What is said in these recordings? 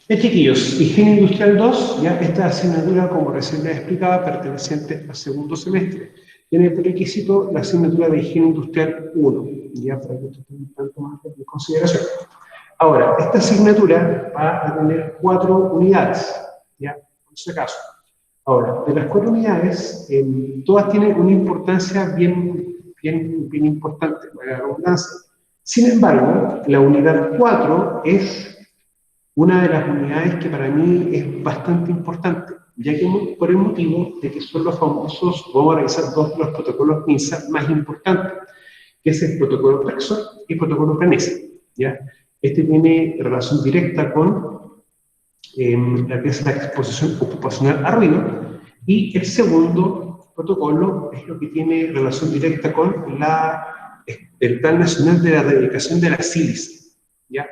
Chiquillos, Higiene Industrial 2, ya esta asignatura, como recién les explicaba, perteneciente al segundo semestre. Tiene por requisito la asignatura de Higiene Industrial 1, ya para que esto tenga un tanto más en consideración. Ahora, esta asignatura va a tener 4 unidades, ya, por si acaso. Ahora, de las 4 unidades, todas tienen una importancia bien importante, la redundancia. Sin embargo, la unidad 4 es una de las unidades que para mí es bastante importante, ya que por el motivo de que son los famosos, vamos a revisar dos de los protocolos MINSA más importantes, que es el protocolo Prexor y el protocolo PRENESA, ¿ya? Este tiene relación directa con la que es la exposición ocupacional a ruido, y el segundo protocolo es lo que tiene relación directa con el Plan Nacional de la Erradicación de la sílice, ¿ya?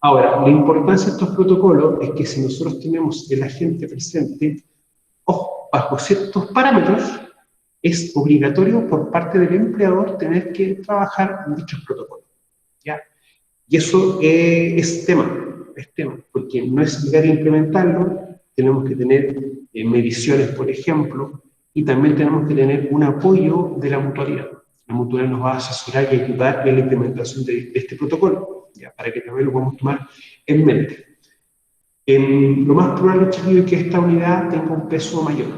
Ahora, la importancia de estos protocolos es que si nosotros tenemos el agente presente, bajo ciertos parámetros, es obligatorio por parte del empleador tener que trabajar en dichos protocolos, ¿ya? Y eso es tema, porque no es llegar a implementarlo, tenemos que tener mediciones, por ejemplo, y también tenemos que tener un apoyo de la mutualidad. La mutualidad nos va a asesorar y ayudar en la implementación de este protocolo, ¿ya? Para que también lo podamos tomar en mente. Lo más probable, chiquillo, es que esta unidad tenga un peso mayor,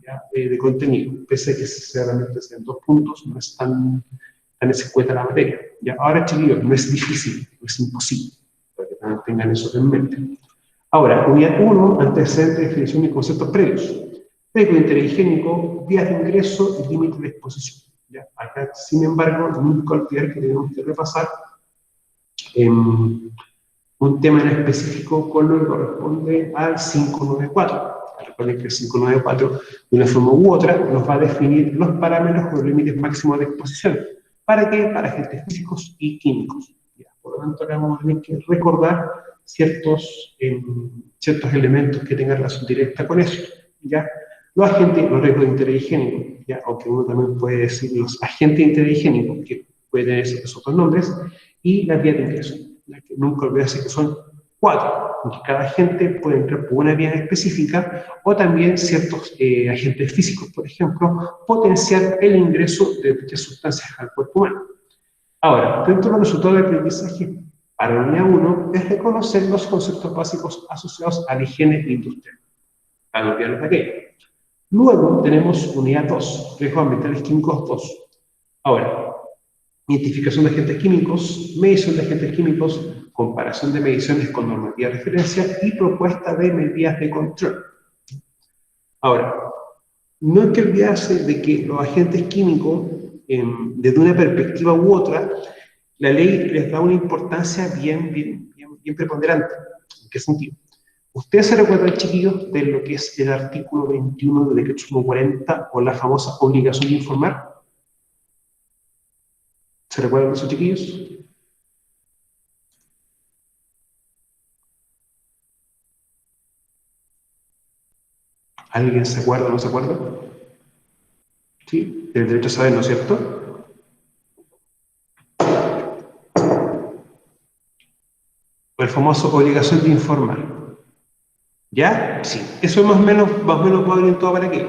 ¿ya? De contenido, pese a que realmente sean 2 puntos, no es tan escueta la materia. ¿Ya? Ahora, chiquillos, no es difícil, no es imposible, para que también tengan eso en mente. Ahora, unidad 1, antecedentes, definición y conceptos previos. Régimen interhigiénico, vías de ingreso y límite de exposición. ¿Ya? Acá, sin embargo, nunca olvidar que tenemos que repasar un tema en específico con lo que corresponde al 594. Recuerden que el 594, de una forma u otra, nos va a definir los parámetros o los límites máximos de exposición. ¿Para qué? Para agentes físicos y químicos. ¿Ya? Por lo tanto, acá vamos a tener que recordar ciertos elementos que tengan relación directa con eso. ¿Ya? Los agentes, los riesgos de interés higiénico, ¿ya? Aunque uno también puede decir los agentes de interés higiénico, que puede tener esos otros nombres, y las vías de ingreso, ¿ya? Que nunca olvidarse que son 4, porque cada agente puede entrar por una vía específica, o también ciertos agentes físicos, por ejemplo, potenciar el ingreso de dichas sustancias al cuerpo humano. Ahora, dentro de los resultados de aprendizaje para la unidad 1 es reconocer los conceptos básicos asociados a la higiene industrial, para no olvidarnos de aquello. Luego tenemos unidad 2, riesgos ambientales químicos 2. Ahora, identificación de agentes químicos, medición de agentes químicos, comparación de mediciones con normativa de referencia y propuesta de medidas de control. Ahora, no hay que olvidarse de que los agentes químicos, desde una perspectiva u otra, la ley les da una importancia bien preponderante. ¿En qué sentido? ¿Ustedes se recuerdan, chiquillos, de lo que es el artículo 21 del decreto 140 o la famosa obligación de informar? ¿Se recuerdan de eso, chiquillos? ¿Alguien se acuerda o no se acuerda? ¿Sí? El derecho a saber, ¿no es cierto? O el famoso obligación de informar. ¿Ya? Sí. Eso es más o menos va orientado para qué.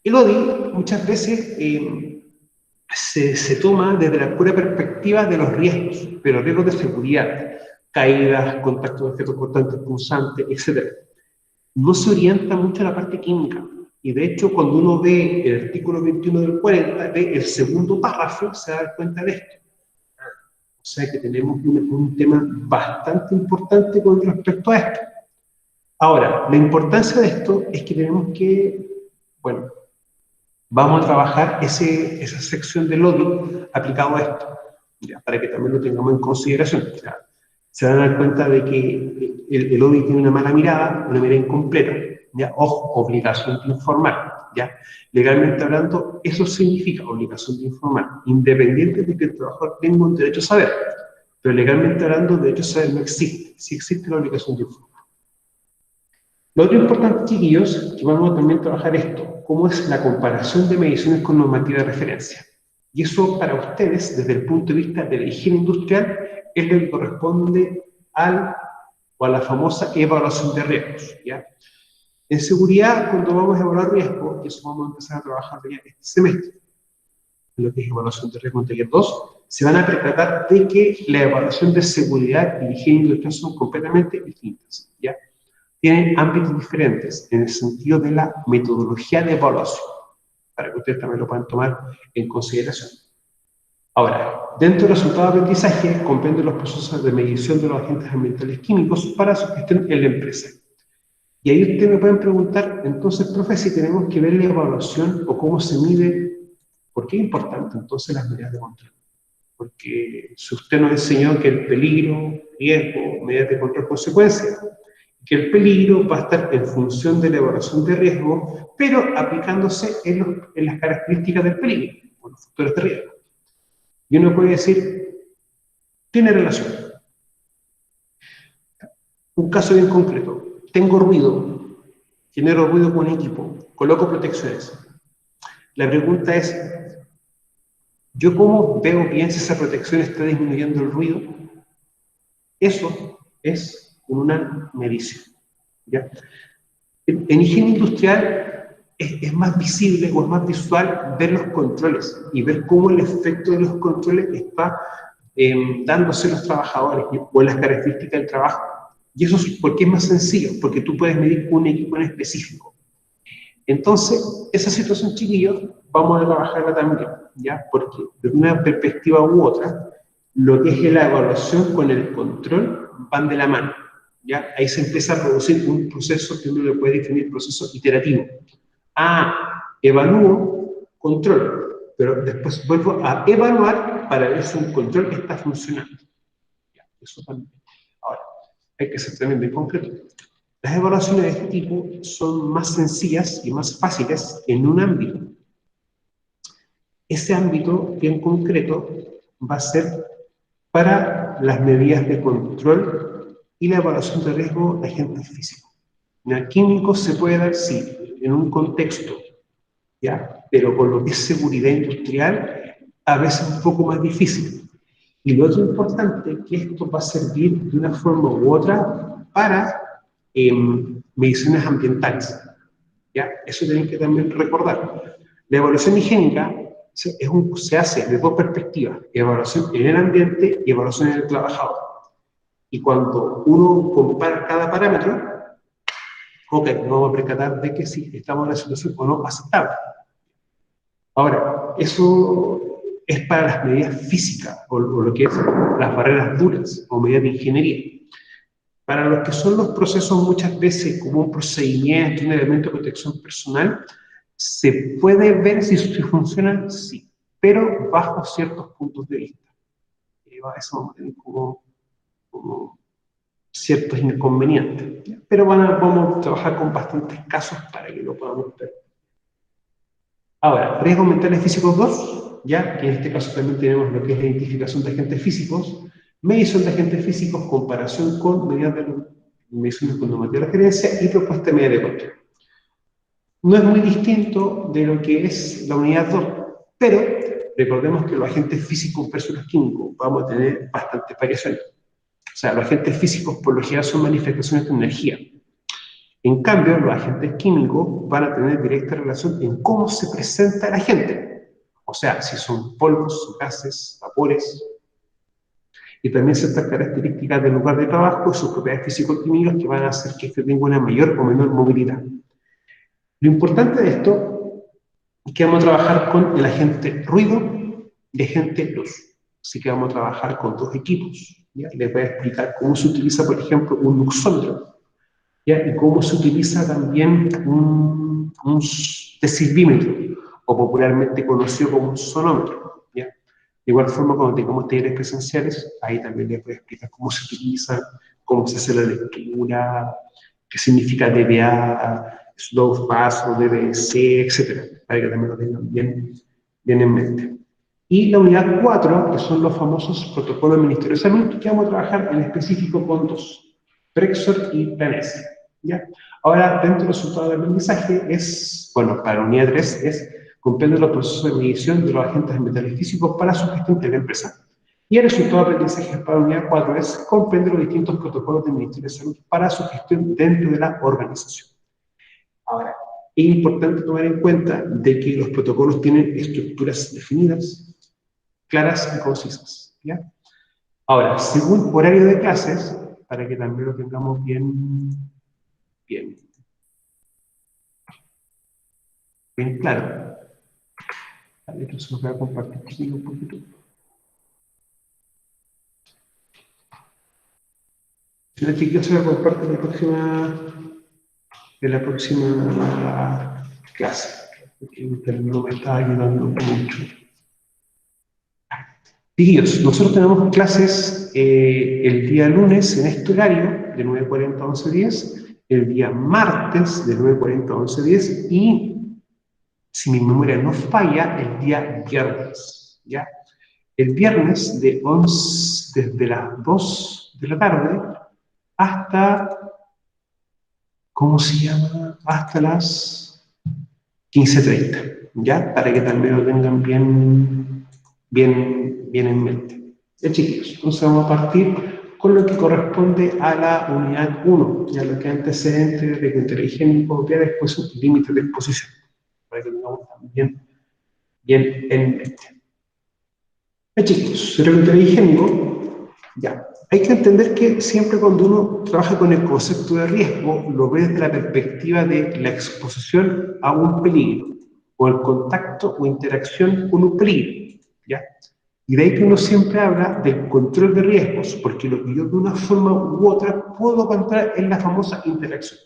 El ODI muchas veces se toma desde la pura perspectiva de los riesgos, pero riesgos de seguridad, caídas, contacto de objetos cortantes, punzantes, etc. No se orienta mucho a la parte química. Y de hecho, cuando uno ve el artículo 21 del 40, ve el segundo párrafo, se da cuenta de esto. O sea que tenemos un tema bastante importante con respecto a esto. Ahora, la importancia de esto es que tenemos que, bueno, vamos a trabajar esa sección del ODI aplicado a esto, ¿ya? Para que también lo tengamos en consideración. O sea, se van a dar cuenta de que el ODI tiene una mala mirada, una mirada incompleta, ¿ya? Ojo, obligación de informar, ¿ya? Legalmente hablando, eso significa obligación de informar, independiente de que el trabajador tenga un derecho a saber, pero legalmente hablando, derecho a saber no existe, sí existe la obligación de informar. Lo otro importante, chiquillos, que vamos a también trabajar esto, cómo es la comparación de mediciones con normativa de referencia. Y eso para ustedes, desde el punto de vista de la higiene industrial, es lo que corresponde al o a la famosa evaluación de riesgos, ¿ya? En seguridad, cuando vamos a evaluar riesgos, y eso vamos a empezar a trabajar ya este semestre, en lo que es evaluación de riesgo en taller 2, se van a percatar de que la evaluación de seguridad y higiene industrial son completamente distintas, ¿ya? Tienen ámbitos diferentes en el sentido de la metodología de evaluación, para que ustedes también lo puedan tomar en consideración. Ahora, dentro del resultado de aprendizaje, comprende los procesos de medición de los agentes ambientales químicos para su gestión en la empresa. Y ahí ustedes me pueden preguntar, entonces, profe, si tenemos que ver la evaluación o cómo se mide, ¿por qué es importante entonces las medidas de control? Porque si usted nos enseñó que el peligro, riesgo, medidas de control, consecuencia, que el peligro va a estar en función de la evaluación de riesgo, pero aplicándose en las características del peligro, o los factores de riesgo. Y uno puede decir, tiene relación. Un caso bien concreto, tengo ruido, genero ruido con equipo, coloco protecciones. La pregunta es, ¿yo cómo veo bien si esa protección está disminuyendo el ruido? Eso es una medición, ¿ya? En higiene industrial es más visible o es más visual ver los controles y ver cómo el efecto de los controles está dándose a los trabajadores o las características del trabajo. Y eso es porque es más sencillo, porque tú puedes medir un equipo en específico. Entonces, esa situación, chiquillos, vamos a trabajarla también, ¿ya? Porque de una perspectiva u otra, lo que es la evaluación con el control van de la mano, ¿ya? Ahí se empieza a producir un proceso que uno le puede definir proceso iterativo. Evalúo, control, pero después vuelvo a evaluar para ver si un control está funcionando. ¿Ya? Eso también. Ahora, hay que ser también bien concreto. Las evaluaciones de este tipo son más sencillas y más fáciles en un ámbito. Ese ámbito bien concreto va a ser para las medidas de control y la evaluación de riesgo de agentes físicos. En el químico se puede dar, sí, en un contexto, ¿ya? Pero con lo que es seguridad industrial, a veces es un poco más difícil. Y lo otro importante es que esto va a servir de una forma u otra para mediciones ambientales, ¿ya? Eso tienen que también recordar. La evaluación higiénica se hace de dos perspectivas, evaluación en el ambiente y evaluación en el trabajador. Y cuando uno compara cada parámetro, ok, nos vamos a percatar de que sí, estamos en una situación o no aceptable. Ahora, eso es para las medidas físicas, o lo que es las barreras duras, o medidas de ingeniería. Para los que son los procesos muchas veces como un procedimiento, un elemento de protección personal, se puede ver si funcionan, sí, pero bajo ciertos puntos de vista. Eso vamos a tener como ciertos inconvenientes. Pero vamos a trabajar con bastantes casos para que lo podamos ver. Ahora, riesgos mentales físicos 2, ya que en este caso también tenemos lo que es la identificación de agentes físicos, medición de agentes físicos, comparación con medidas de mediciones con normativa de referencia y propuesta de medida de control. No es muy distinto de lo que es la unidad 2, pero recordemos que los agentes físicos versus los químicos vamos a tener bastantes variaciones. O sea, los agentes físicos por lo general son manifestaciones de energía. En cambio, los agentes químicos van a tener directa relación en cómo se presenta el agente. O sea, si son polvos, gases, vapores, y también ciertas características del lugar de trabajo y sus propiedades físico-químicas que van a hacer que este tenga una mayor o menor movilidad. Lo importante de esto es que vamos a trabajar con el agente ruido y el agente luz. Así que vamos a trabajar con dos equipos. ¿Ya? Les voy a explicar cómo se utiliza, por ejemplo, un luxómetro, ¿ya? Y cómo se utiliza también un decibelímetro, o popularmente conocido como un sonómetro. ¿Ya? De igual forma, cuando tengamos talleres presenciales, ahí también les voy a explicar cómo se utiliza, cómo se hace la lectura, qué significa DBA, slow pass o DBC, etc. Para que también lo tengan bien en mente. Y la unidad 4, que son los famosos protocolos del Ministerio de Salud, que vamos a trabajar en específico con dos, Prexor y Planese. ¿Ya? Ahora, dentro del resultado del aprendizaje es, bueno, para la unidad 3 es comprende los procesos de medición de los agentes ambientales físicos para su gestión en la empresa. Y el resultado de aprendizaje para la unidad 4 es comprende los distintos protocolos del Ministerio de Salud para su gestión dentro de la organización. Ahora, es importante tomar en cuenta de que los protocolos tienen estructuras definidas, claras y concisas, ¿ya? Ahora, según horario de clases, para que también lo tengamos bien claro. Vale, entonces lo voy a compartir contigo un poquito. Si no, chiquillos, se va a compartir en la próxima clase, porque no me está ayudando mucho. Chiquillos, nosotros tenemos clases el día lunes en este horario, de 9:40 a 11:10, el día martes de 9:40 a 11:10 y, si mi memoria no falla, el día viernes, ¿ya? El viernes desde las 2 de la tarde hasta, ¿cómo se llama? Hasta las 15:30, ¿ya? Para que también lo tengan bien en mente. Ya, chiquillos, entonces vamos a partir con lo que corresponde a la unidad 1, ya lo que es antecedentes de contenido higiénico, ya después un límite de exposición, para que tengamos también bien en mente. Ya, chicos, el contenido higiénico, ya. Hay que entender que siempre cuando uno trabaja con el concepto de riesgo, lo ve desde la perspectiva de la exposición a un peligro, o el contacto o interacción con un peligro, ¿ya? Y de ahí que uno siempre habla del control de riesgos, porque lo que yo de una forma u otra puedo controlar es la famosa interacción,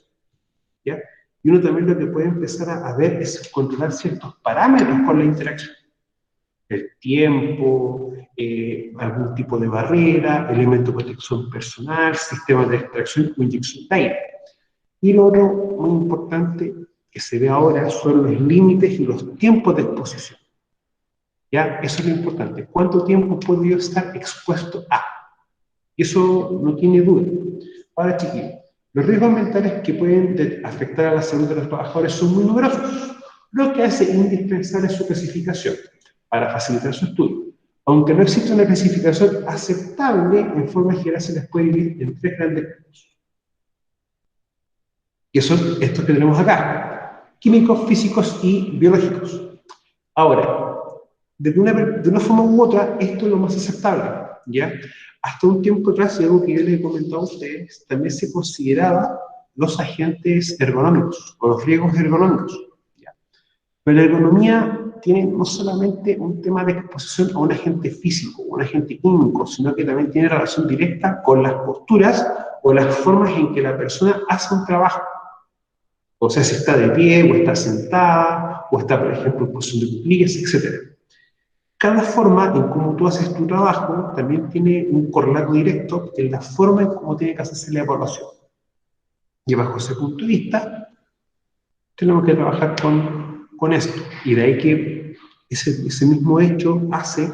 ¿ya? Y uno también lo que puede empezar a ver es controlar ciertos parámetros con la interacción. El tiempo, algún tipo de barrera, elemento de protección personal, sistema de extracción o inyección de aire. Y lo otro muy importante que se ve ahora son los límites y los tiempos de exposición. ¿Ya? Eso es lo importante. ¿Cuánto tiempo puedo yo estar expuesto a? Eso no tiene duda. Ahora, chiquillos, los riesgos ambientales que pueden afectar a la salud de los trabajadores son muy numerosos, lo que hace indispensable su clasificación para facilitar su estudio. Aunque no existe una clasificación aceptable, en forma general se les puede dividir en 3 grandes grupos. Que son estos que tenemos acá: químicos, físicos y biológicos. Ahora, de una forma u otra, esto es lo más aceptable, ¿ya? Hasta un tiempo atrás, y algo que yo les he comentado a ustedes, también se consideraba los agentes ergonómicos, o los riesgos ergonómicos, ¿ya? Pero la ergonomía tiene no solamente un tema de exposición a un agente físico, o un agente químico, sino que también tiene relación directa con las posturas o las formas en que la persona hace un trabajo. O sea, si está de pie, o está sentada, o está, por ejemplo, en posición de cuclillas, etc. Cada forma en cómo tú haces tu trabajo también tiene un correlato directo en la forma en cómo tiene que hacerse la evaluación. Y bajo ese punto de vista, tenemos que trabajar con esto. Y de ahí que ese mismo hecho hace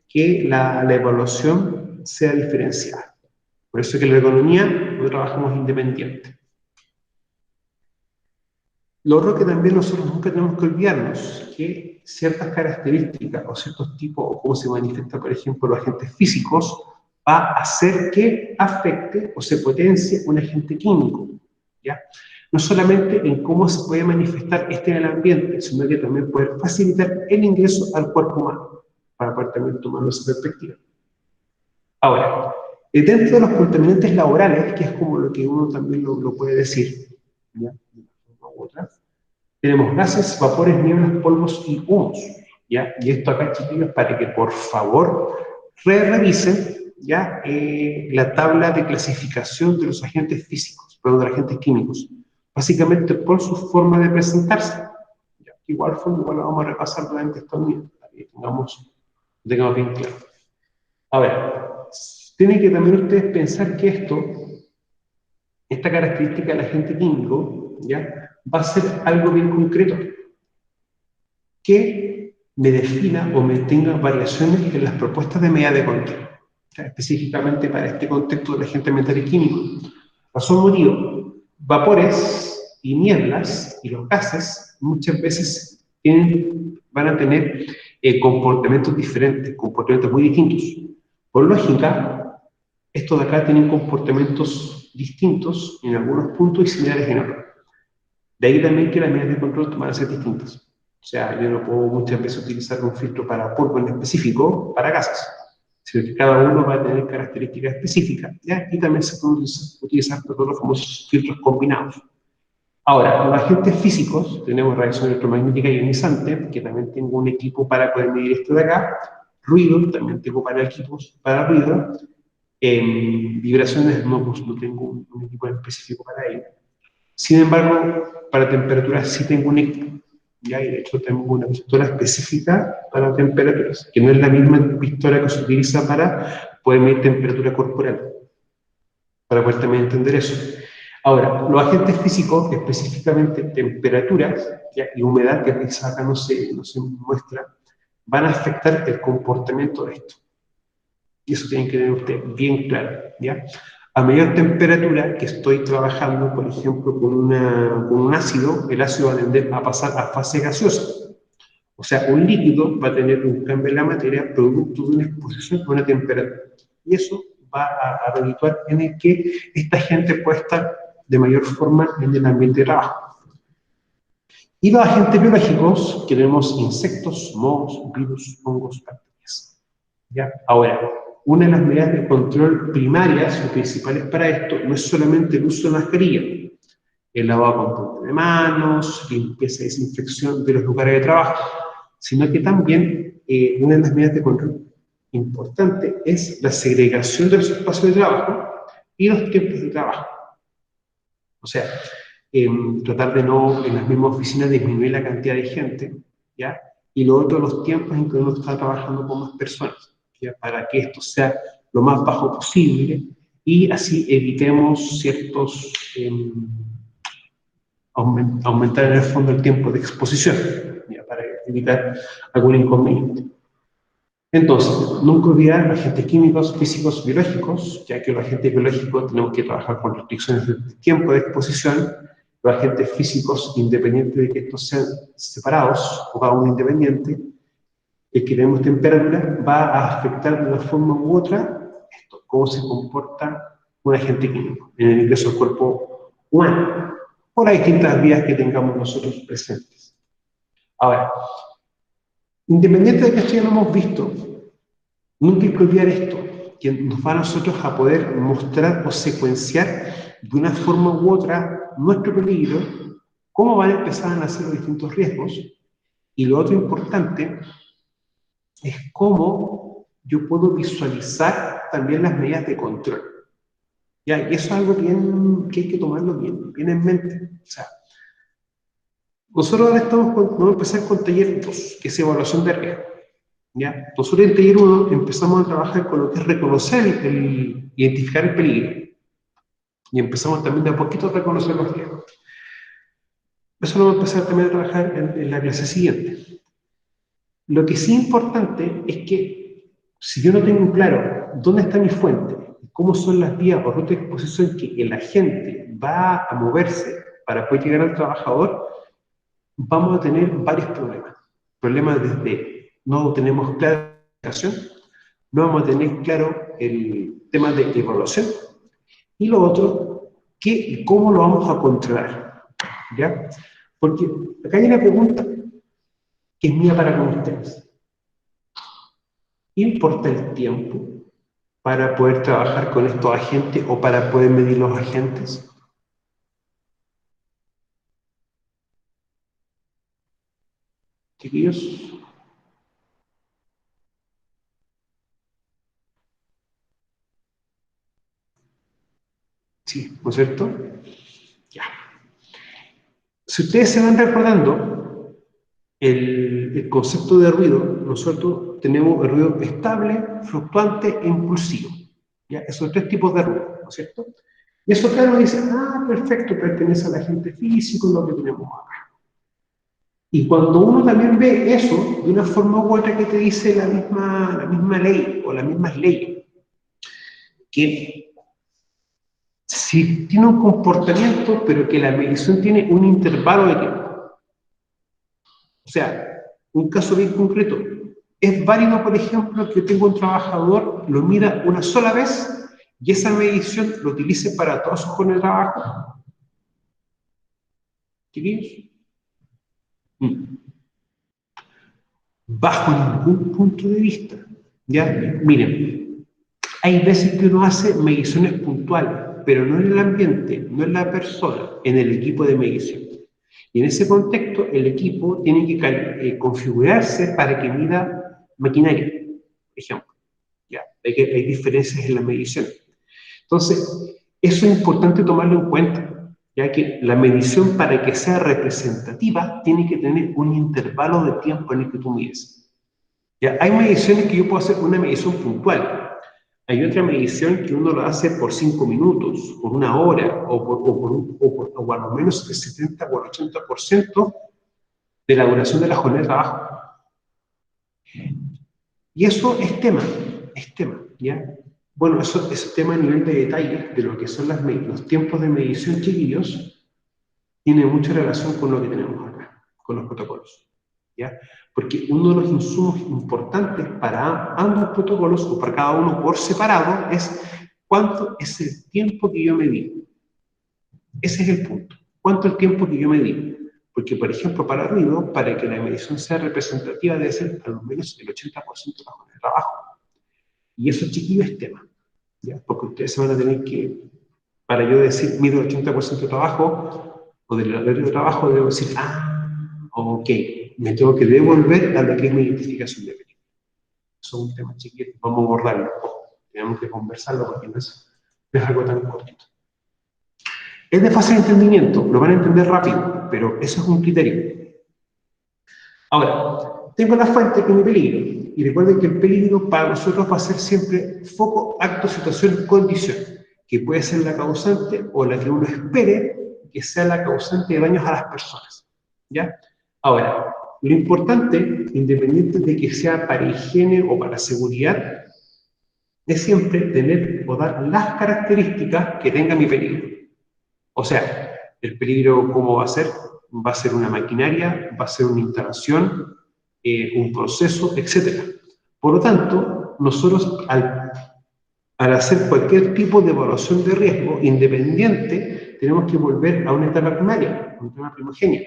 que la evaluación sea diferenciada. Por eso es que en la economía no trabajamos independiente. Lo otro que también nosotros nunca tenemos que olvidarnos, que ciertas características o ciertos tipos, o cómo se manifiesta, por ejemplo, los agentes físicos, va a hacer que afecte o se potencie un agente químico, ¿ya? No solamente en cómo se puede manifestar este en el ambiente, sino que también puede facilitar el ingreso al cuerpo humano, para poder también tomarlo esa perspectiva. Ahora, dentro de los contaminantes laborales, que es como lo que uno también lo puede decir, ¿ya? De una forma u otra, tenemos gases, vapores, nieblas, polvos y humos, ¿ya? Y esto acá, chiquillos, para que por favor revisen, ¿ya? La tabla de clasificación de los agentes físicos, perdón, de los agentes químicos, básicamente por su forma de presentarse. ¿Ya? Igual lo vamos a repasar durante estos días, para que tengamos bien claro. A ver, tienen que también ustedes pensar que esta característica del agente químico, ¿ya? Va a ser algo bien concreto, que me defina o me tenga variaciones en las propuestas de medida de control, ¿ya? Específicamente para este contexto del agente ambiental y químico. Razón motivo, vapores y nieblas y los gases muchas veces van a tener comportamientos diferentes, comportamientos muy distintos. Por lógica, estos de acá tienen comportamientos distintos en algunos puntos y similares en otros. De ahí también que las medidas de control van a ser distintas. O sea, yo no puedo muchas veces utilizar un filtro para polvo en específico para gases, sino que cada uno va a tener características específicas, ¿ya? Y también se pueden utilizar todos los famosos filtros combinados. Ahora, los agentes físicos, tenemos radiación electromagnética ionizante, que también tengo un equipo para poder medir esto de acá. Ruido, también tengo para equipos para ruido. Vibraciones, no, pues no tengo un equipo específico para ello. Sin embargo, para temperaturas sí tengo un equipo. ¿Ya? Y de hecho tengo una pistola específica para temperaturas, que no es la misma pistola que se utiliza para poder medir temperatura corporal, para poder también entender eso. Ahora, los agentes físicos, específicamente temperaturas, ¿ya? Y humedad, que acá no se muestra, van a afectar el comportamiento de esto. Y eso tiene que tener usted bien claro, ¿ya? A mayor temperatura que estoy trabajando, por ejemplo, con un ácido, el ácido va a tender a pasar a fase gaseosa. O sea, un líquido va a tener un cambio en la materia producto de una exposición a una temperatura. Y eso va a redituar en el que esta gente puede estar de mayor forma en el ambiente de trabajo. Y los agentes biológicos, que tenemos insectos, mohos, virus, hongos, bacterias. ¿Ya? Ahora, una de las medidas de control primarias o principales para esto no es solamente el uso de mascarilla, el lavado constante de manos, limpieza y desinfección de los lugares de trabajo, sino que también una de las medidas de control importante es la segregación de los espacios de trabajo y los tiempos de trabajo. O sea, tratar de no en las mismas oficinas disminuir la cantidad de gente, ¿ya? Y lo otro, los tiempos en que uno está trabajando con más personas, ¿ya? Para que esto sea lo más bajo posible y así evitemos ciertos, aumentar en el fondo el tiempo de exposición, ¿ya? Para evitar algún inconveniente. Entonces, nunca olvidar agentes químicos, físicos, biológicos, ya que los agentes biológicos tenemos que trabajar con restricciones de tiempo de exposición, los agentes físicos, independiente de que estos sean separados o cada uno independiente, el que tenemos temperatura va a afectar de una forma u otra esto, cómo se comporta un agente químico en el ingreso al cuerpo humano, por las distintas vías que tengamos nosotros presentes. Ahora, independiente de que esto ya lo hemos visto, nunca hay que olvidar esto, que nos va a nosotros a poder mostrar o secuenciar de una forma u otra nuestro peligro, cómo van a empezar a nacer los distintos riesgos, y lo otro importante es cómo yo puedo visualizar también las medidas de control. ¿Ya? Y eso es algo bien, que hay que tomarlo bien en mente. O sea, nosotros ahora vamos a empezar con taller 2, que es evaluación de riesgo. ¿Ya? Nosotros en taller 1 empezamos a trabajar con lo que es reconocer, identificar el peligro. Y empezamos también de a poquito a reconocer los riesgos. Eso lo vamos a empezar también a trabajar en la clase siguiente. Lo que sí es importante es que si yo no tengo claro dónde está mi fuente, cómo son las vías o rutas de exposición que el agente va a moverse para poder llegar al trabajador, vamos a tener varios problemas. Problemas desde no tenemos clara la explicación, no vamos a tener claro el tema de evaluación, y lo otro, cómo lo vamos a controlar, ¿ya? Porque acá hay una pregunta que es mía para con ustedes. ¿Importa el tiempo para poder trabajar con estos agentes o para poder medir los agentes? Chiquillos, sí, ¿no es cierto? Ya. Si ustedes se van recordando, el concepto de ruido, nosotros tenemos el ruido estable, fluctuante e impulsivo. ¿Ya? Esos tres tipos de ruido, ¿no es cierto? Y eso claro dice, perfecto, pertenece al agente físico, lo que tenemos acá. Y cuando uno también ve eso, de una forma u otra que te dice la misma ley o las mismas leyes, que si tiene un comportamiento, pero que la medición tiene un intervalo de tiempo. O sea, un caso bien concreto. Es válido, por ejemplo, que tengo un trabajador, lo mida una sola vez y esa medición lo utilice para toda su jornada de trabajo. ¿Chiquillos? Bajo ningún punto de vista. ¿Ya? Miren, hay veces que uno hace mediciones puntuales, pero no en el ambiente, no en la persona, en el equipo de medición. Y en ese contexto, el equipo tiene que configurarse para que mida maquinaria, por ejemplo. ¿Ya? Hay diferencias en la medición. Entonces, eso es importante tomarlo en cuenta, ya que la medición para que sea representativa tiene que tener un intervalo de tiempo en el que tú mides. ¿Ya? Hay mediciones que yo puedo hacer una medición puntual. Hay otra medición que uno lo hace por 5 minutos, por una hora, o al menos el 70 o el 80% de la duración de la jornada de trabajo. Y eso es tema, ¿ya? Bueno, eso es tema a nivel de detalle de lo que son los tiempos de medición, chiquillos, tiene mucha relación con lo que tenemos acá, con los protocolos, ¿ya? Porque uno de los insumos importantes para ambos protocolos, o para cada uno por separado, es cuánto es el tiempo que yo medí. Ese es el punto. ¿Cuánto es el tiempo que yo medí? Porque, por ejemplo, para ruido, para que la medición sea representativa, debe ser al menos el 80% de la jornada de trabajo. Y eso, chiquillos, es tema, ¿ya? Porque ustedes se van a tener que, para yo decir, mido el 80% de trabajo, o del horario de trabajo, debo decir, ok, me tengo que devolver a lo que es mi identificación de peligro. Eso es un tema, chiquillos, vamos a abordarlo. Tenemos que conversarlo porque no es algo tan cortito. Es de fácil entendimiento, lo van a entender rápido, pero eso es un criterio. Ahora, tengo la fuente que es mi peligro, y recuerden que el peligro para nosotros va a ser siempre foco, acto, situación, condición, que puede ser la causante o la que uno espere que sea la causante de daños a las personas. ¿Ya? Ahora, lo importante, independiente de que sea para higiene o para seguridad, es siempre tener o dar las características que tenga mi peligro. O sea, el peligro, ¿cómo va a ser? Va a ser una maquinaria, va a ser una instalación, un proceso, etc. Por lo tanto, nosotros al hacer cualquier tipo de evaluación de riesgo independiente, tenemos que volver a una etapa primaria, una etapa primogénea,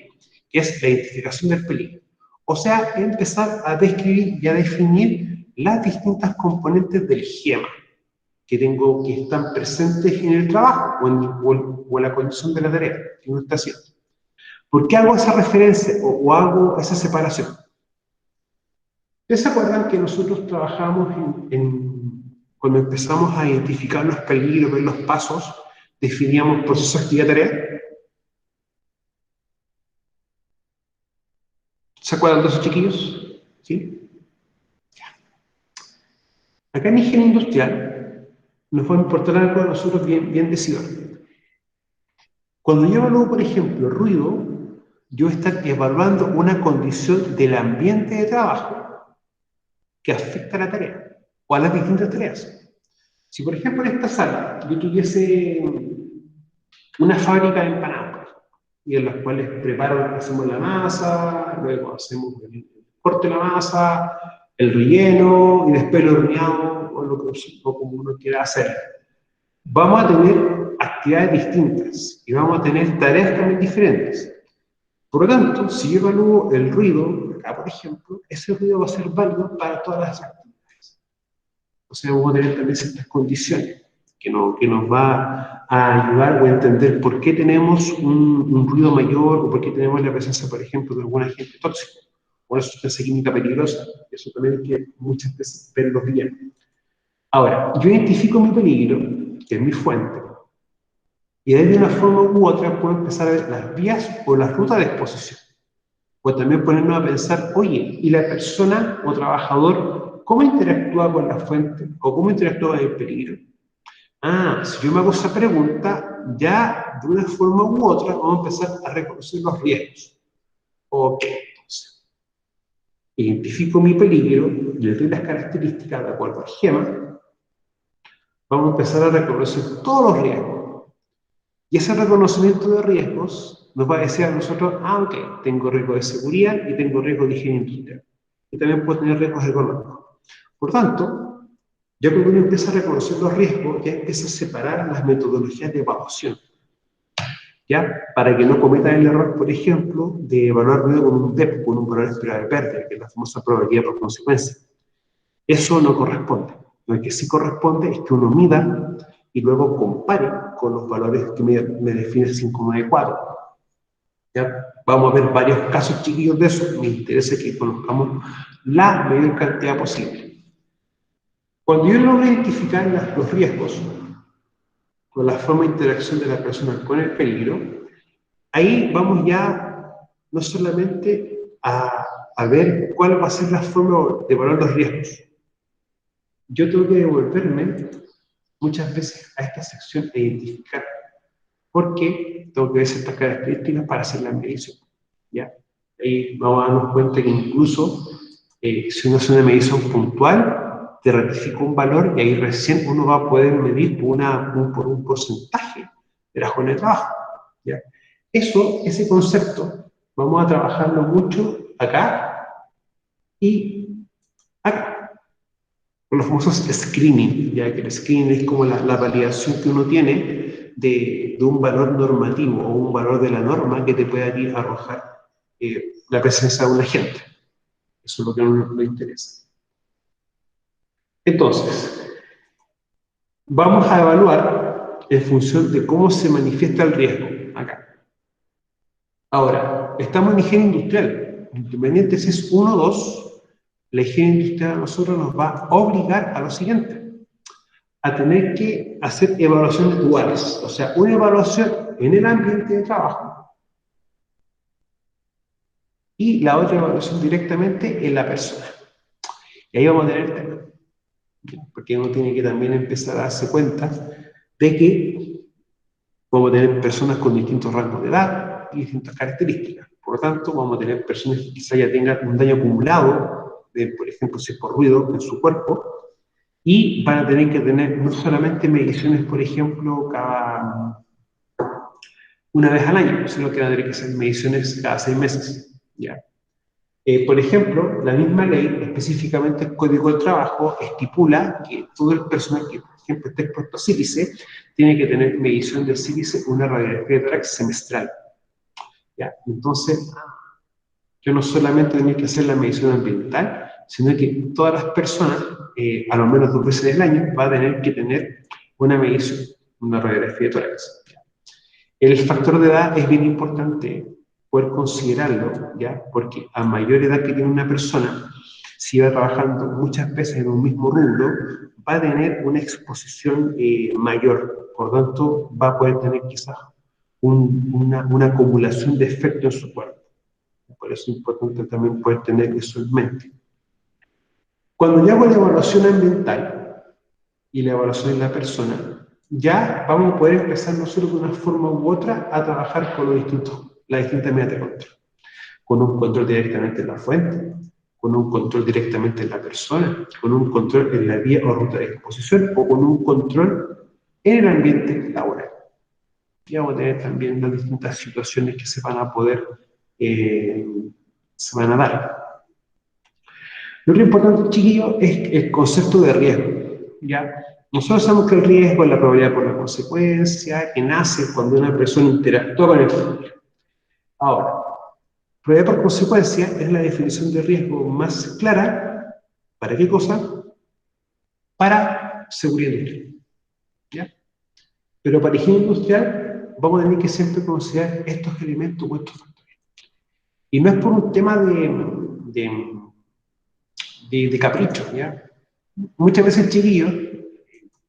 que es la identificación del peligro. O sea, empezar a describir y a definir las distintas componentes del GEMA que están presentes en el trabajo o en la condición de la tarea que uno está haciendo. ¿Por qué hago esa referencia o hago esa separación? ¿Ustedes se acuerdan que nosotros trabajamos cuando empezamos a identificar los peligros, ver los pasos, definíamos proceso, actividad, tarea? ¿Se acuerdan de esos chiquillos? ¿Sí? Acá en ingeniería industrial nos va a importar algo a nosotros bien decidor. Cuando yo evalúo, por ejemplo, ruido, yo voy a estar evaluando una condición del ambiente de trabajo que afecta a la tarea o a las distintas tareas. Si, por ejemplo, en esta sala yo tuviese una fábrica de empanadas y en las cuales hacemos la masa, luego hacemos el corte de la masa, el relleno y después el horneado o como uno quiera hacer. Vamos a tener actividades distintas y vamos a tener tareas también diferentes. Por lo tanto, si yo evalúo el ruido, acá por ejemplo, ese ruido va a ser válido para todas las actividades. O sea, vamos a tener también ciertas condiciones que nos va a ayudar o a entender por qué tenemos un ruido mayor o por qué tenemos la presencia, por ejemplo, de algún agente tóxico o una sustancia química peligrosa. Eso también hay que muchas veces verlo bien. Ahora, yo identifico mi peligro, que es mi fuente, y de una forma u otra puedo empezar a ver las vías o las rutas de exposición. O también ponernos a pensar, oye, ¿y la persona o trabajador cómo interactúa con la fuente o cómo interactúa con el peligro? Si yo me hago esa pregunta, ya de una forma u otra vamos a empezar a reconocer los riesgos. Ok, entonces, identifico mi peligro, le doy las características de acuerdo al GEMA, vamos a empezar a reconocer todos los riesgos. Y ese reconocimiento de riesgos nos va a decir a nosotros, ok, tengo riesgo de seguridad y tengo riesgo de higiene industrial. y también puede tener riesgos ergonómicos. Por tanto, ya cuando uno empieza a reconocer los riesgos, ya empieza a separar las metodologías de evaluación, ¿ya? Para que no cometan el error, por ejemplo, de evaluar ruido con un DEP, con un valor esperado de pérdida, que es la famosa probabilidad por consecuencia. Eso no corresponde. Lo que sí corresponde es que uno mida y luego compare con los valores que me define el 594. ¿Ya? Vamos a ver varios casos chiquillos de eso. Me interesa que conozcamos la mayor cantidad posible. Cuando yo logro identificar los riesgos con la forma de interacción de la persona con el peligro, ahí vamos ya no solamente a ver cuál va a ser la forma de evaluar los riesgos. Yo tengo que devolverme muchas veces a esta sección e identificar por qué tengo que ver ciertas características para hacer la medición. ¿Ya? Ahí vamos a darnos cuenta que incluso si uno hace una medición puntual, te ratifica un valor y ahí recién uno va a poder medir por un porcentaje de la jornada de trabajo. ¿Ya? Ese concepto, vamos a trabajarlo mucho acá y acá. Con los famosos screening, ya que el screening es como la validación que uno tiene de un valor normativo o un valor de la norma que te pueda arrojar la presencia de un agente. Eso es lo que a uno le interesa. Entonces, vamos a evaluar en función de cómo se manifiesta el riesgo acá. Ahora, estamos en higiene industrial. Independiente si es 1 o 2, la higiene industrial a nosotros nos va a obligar a lo siguiente: a tener que hacer evaluaciones duales. O sea, una evaluación en el ambiente de trabajo y la otra evaluación directamente en la persona. Y ahí vamos a tener tema. Porque uno tiene que también empezar a darse cuenta de que vamos a tener personas con distintos rangos de edad y distintas características. Por lo tanto, vamos a tener personas que quizá ya tengan un daño acumulado, por ejemplo, si es por ruido en su cuerpo, y van a tener que tener no solamente mediciones, por ejemplo, cada una vez al año, sino que van a tener que hacer mediciones cada 6 meses. ¿Ya? Por ejemplo, la misma ley, específicamente el Código del Trabajo, estipula que todo el personal que, por ejemplo, esté expuesto a sílice, tiene que tener medición del sílice, una radiografía de tórax semestral. ¿Ya? Entonces, yo no solamente tengo que hacer la medición ambiental, sino que todas las personas, a lo menos 2 veces al año, van a tener que tener una medición, una radiografía de tórax. El factor de edad es bien importante poder considerarlo, ¿ya? Porque a mayor edad que tiene una persona, si va trabajando muchas veces en un mismo rubro, va a tener una exposición mayor, por lo tanto va a poder tener quizás una acumulación de efectos en su cuerpo. Por eso es importante también poder tener eso en mente. Cuando yo hago la evaluación ambiental y la evaluación en la persona, ya vamos a poder empezar nosotros de una forma u otra a trabajar con las distintas medidas de control. Con un control directamente en la fuente, con un control directamente en la persona, con un control en la vía o ruta de exposición o con un control en el ambiente laboral. Y vamos a tener también las distintas situaciones que se van a poder, se van a dar. Lo otro importante, chiquillos, es el concepto de riesgo. ¿Ya? Nosotros sabemos que el riesgo es la probabilidad por la consecuencia, que nace cuando una persona interactúa con el peligro. Ahora, probabilidad por consecuencia es la definición de riesgo más clara. ¿Para qué cosa? Para seguridad industrial. ¿Ya? Pero para higiene industrial vamos a tener que siempre considerar estos elementos o estos factores. Y no es por un tema de capricho, ¿ya? Muchas veces, chiquillos,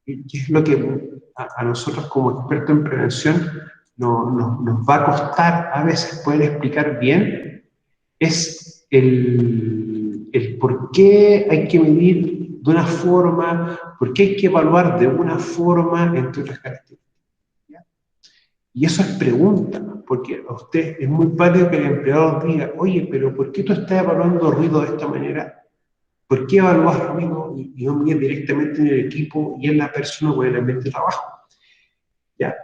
y es lo que a nosotros como expertos en prevención nos va a costar a veces poder explicar bien, es el por qué hay que medir de una forma, por qué hay que evaluar de una forma, entre otras características. ¿Ya? Y eso es pregunta, porque a usted es muy válido que el empleado diga: oye, pero ¿por qué tú estás evaluando ruido de esta manera? ¿Por qué evalúas ruido y no mides directamente en el equipo y en la persona o en el ambiente de trabajo? ¿Ya?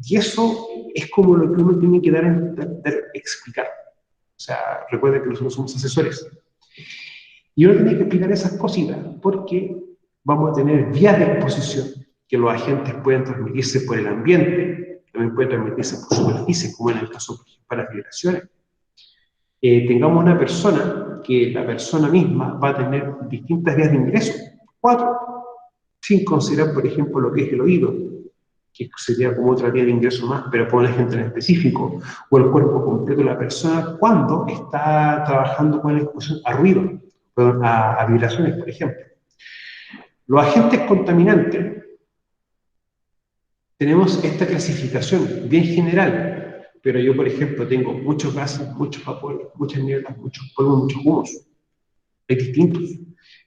Y eso es como lo que uno tiene que dar a explicar. O sea, recuerden que nosotros somos asesores. Y uno tiene que explicar esas cositas porque vamos a tener vías de exposición que los agentes pueden transmitirse por el ambiente, también pueden transmitirse por superficie, como en el caso para las vibraciones. Tengamos una persona que la persona misma va a tener distintas vías de ingreso, 4, sin considerar, por ejemplo, lo que es el oído, que sería como otra vía de ingreso más, pero por un agente en específico, o el cuerpo completo de la persona cuando está trabajando con la exposición a ruido, a vibraciones, por ejemplo. Los agentes contaminantes, tenemos esta clasificación bien general, pero yo, por ejemplo, tengo muchos gases, muchos vapores, muchas nieblas, muchos polvos, muchos humos. Hay distintos.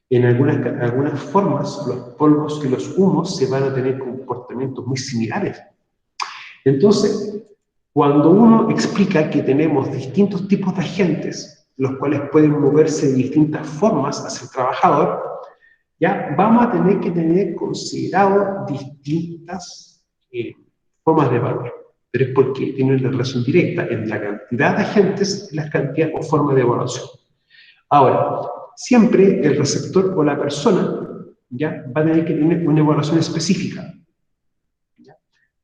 En algunas formas, los polvos y los humos se van a tener comportamientos muy similares. Entonces, cuando uno explica que tenemos distintos tipos de agentes, los cuales pueden moverse de distintas formas hacia el trabajador, ya vamos a tener que tener considerado distintas formas de evaluar. Pero es porque tiene una relación directa entre la cantidad de agentes y la cantidad o forma de evaluación. Ahora, siempre el receptor o la persona ya va a tener que tener una evaluación específica. ¿Ya?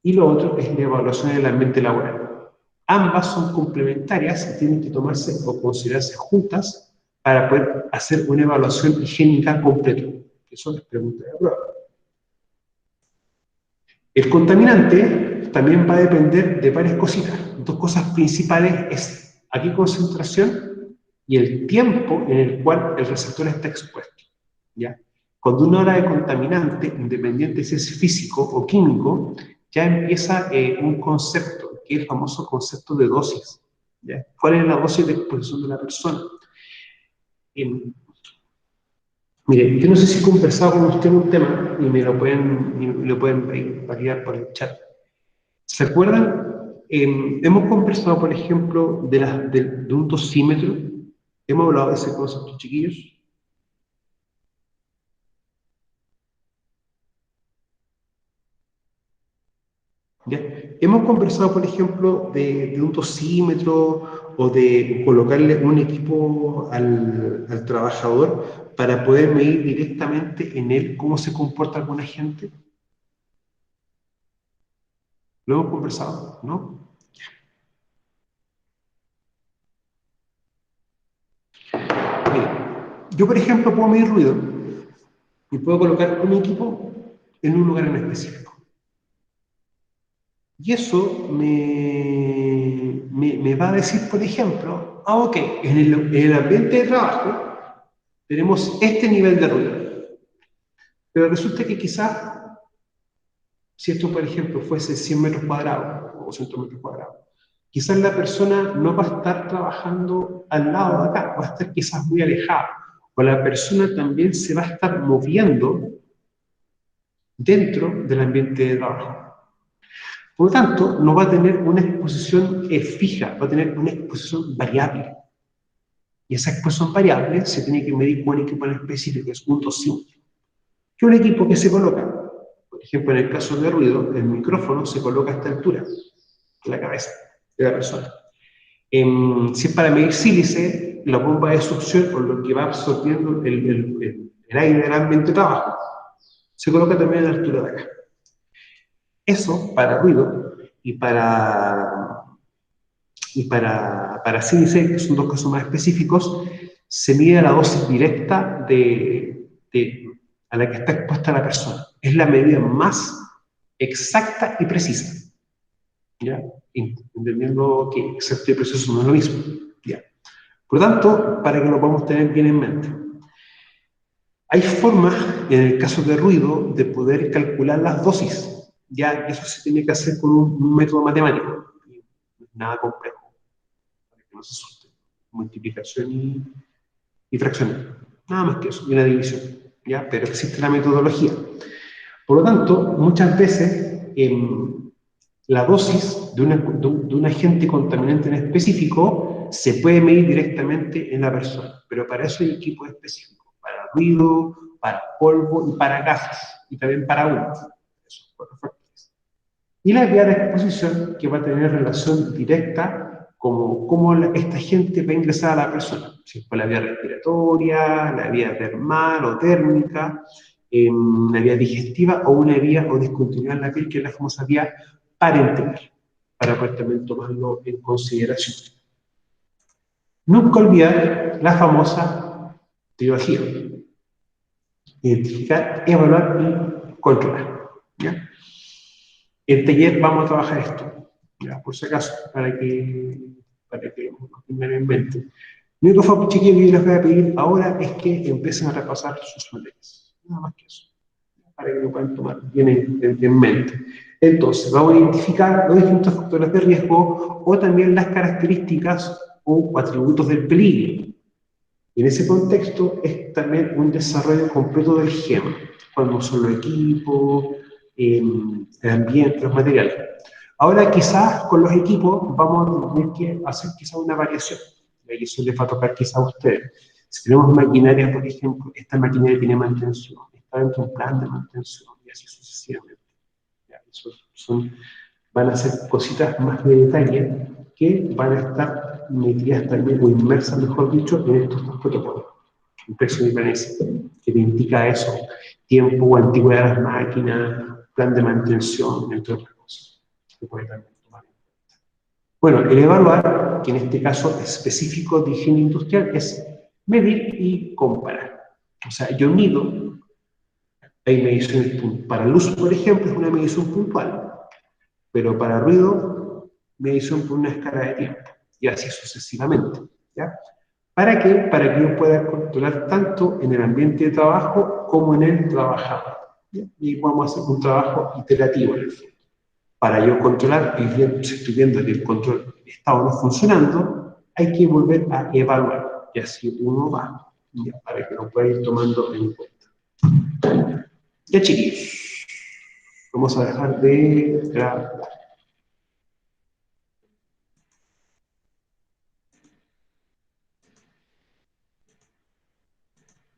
Y lo otro es la evaluación del ambiente laboral. Ambas son complementarias y tienen que tomarse o considerarse juntas para poder hacer una evaluación higiénica completa. Eso es pregunta de prueba. El contaminante también va a depender de varias cositas. Dos cosas principales es a qué concentración y el tiempo en el cual el receptor está expuesto. ¿Ya? Cuando uno habla de contaminante, independiente si es físico o químico, ya empieza un concepto, que es el famoso concepto de dosis. ¿Ya? ¿Cuál es la dosis de exposición de la persona? Mire, yo no sé si he conversado con usted un tema y me lo pueden validar por el chat. ¿Se acuerdan? Hemos conversado, por ejemplo, de un dosímetro. Hemos hablado de ese concepto, chiquillos. ¿Ya? Hemos conversado, por ejemplo, de un dosímetro o de colocarle un equipo al trabajador para poder medir directamente en él cómo se comporta alguna gente. Lo hemos conversado, ¿no? Mire, yo, por ejemplo, puedo medir ruido y puedo colocar un equipo en un lugar en específico. Y eso me va a decir, por ejemplo, ok, en el ambiente de trabajo tenemos este nivel de ruido. Pero resulta que quizás, si esto, por ejemplo, fuese 100 metros cuadrados o 200 metros cuadrados, quizás la persona no va a estar trabajando al lado de acá, va a estar quizás muy alejada. O la persona también se va a estar moviendo dentro del ambiente de trabajo. Por lo tanto, no va a tener una exposición fija, va a tener una exposición variable. Y esa exposición variable se tiene que medir con un equipo en específico, que es un dosímetro. Que un equipo que se coloca, por ejemplo, en el caso de ruido, el micrófono se coloca a esta altura de la cabeza de la persona. Si es para medir sílice, la bomba de succión o lo que va absorbiendo el aire del ambiente de trabajo se coloca también a la altura de acá. Eso para ruido y para sílice, que son dos casos más específicos, se mide la dosis directa a la que está expuesta la persona. Es la medida más exacta y precisa. ¿Ya? Entendiendo que exacto y preciso no es lo mismo. ¿Ya? Por lo tanto, para que lo podamos tener bien en mente, hay formas, en el caso de ruido, de poder calcular las dosis. Ya eso se tiene que hacer con un método matemático. Nada complejo, para que no se asusten. Multiplicación y fracción. Nada más que eso, y una división. ¿Ya? Pero existe la metodología. Por lo tanto, muchas veces la dosis de un agente contaminante en específico se puede medir directamente en la persona, pero para eso hay equipos específicos, para ruido, para polvo y para gases, y también para humo. Esos 4 factores. Y la vía de exposición que va a tener relación directa cómo esta gente va a ingresar a la persona, si es por la vía respiratoria, la vía termal o térmica, una vía digestiva o una vía o discontinuidad en la piel, que es la famosa vía parenteral, para poder también tomarlo en consideración. Nunca olvidar la famosa trilogía: identificar, evaluar y controlar. ¿Ya? En taller vamos a trabajar esto, ¿ya? Por si acaso, para que lo tengan en mente. Lo único, chiquillos, que yo les voy a pedir ahora es que empiecen a repasar sus materias. Nada más que eso, para que lo puedan tomar bien en mente. Entonces, vamos a identificar los distintos factores de riesgo o también las características o atributos del peligro. Y en ese contexto es también un desarrollo completo del GEM, cuando son los equipos, el ambiente, los materiales. Ahora quizás con los equipos vamos a tener que hacer quizás una variación. La variación les va a tocar quizás a ustedes. Si tenemos maquinaria, por ejemplo, esta maquinaria tiene mantención, está dentro de un plan de mantención y así sucesivamente. Ya, van a ser cositas más de detalle que van a estar metidas también o inmersas, mejor dicho, en estos dos protocolos. Impresión y planificación, que te indica eso: tiempo o antigüedad de las máquinas, plan de mantención, entre otras cosas. Que puede también tomar en cuenta. Bueno, el evaluar, que en este caso específico de higiene industrial, es medir y comparar. O sea, yo mido, hay mediciones para luz, por ejemplo, es una medición puntual, pero para ruido, medición por una escala de tiempo, y así sucesivamente. ¿Ya? ¿Para qué? Para que yo pueda controlar tanto en el ambiente de trabajo como en el trabajador. ¿Ya? Y vamos a hacer un trabajo iterativo en el fondo. Para yo controlar, si estoy viendo que el control está o no funcionando, hay que volver a evaluar, y así uno va, ¿ya? Para que lo pueda ir tomando en cuenta. Ya, chiquillos, vamos a dejar de grabar.